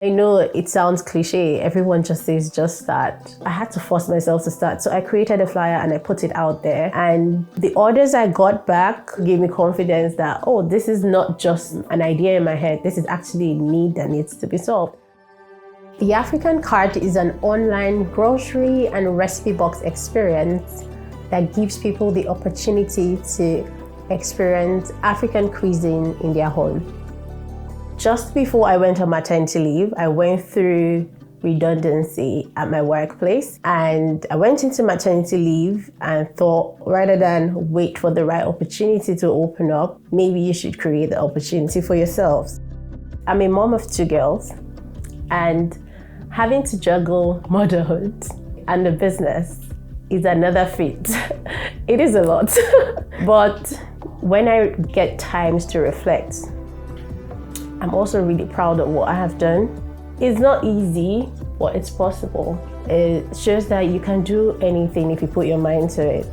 I know it sounds cliche, everyone just says just start. I had to force myself to start. So I created a flyer and I put it out there. And the orders I got back gave me confidence that, oh, this is not just an idea in my head. This is actually a need that needs to be solved. The African Cart is an online grocery and recipe box experience that gives people the opportunity to experience African cuisine in their home. Just before I went on maternity leave, I went through redundancy at my workplace, and I went into maternity leave and thought, rather than wait for the right opportunity to open up, maybe you should create the opportunity for yourselves. I'm a mom of 2 girls, and having to juggle motherhood and the business is another feat. It is a lot. But when I get times to reflect, I'm also really proud of what I have done. It's not easy, but it's possible. It shows that you can do anything if you put your mind to it.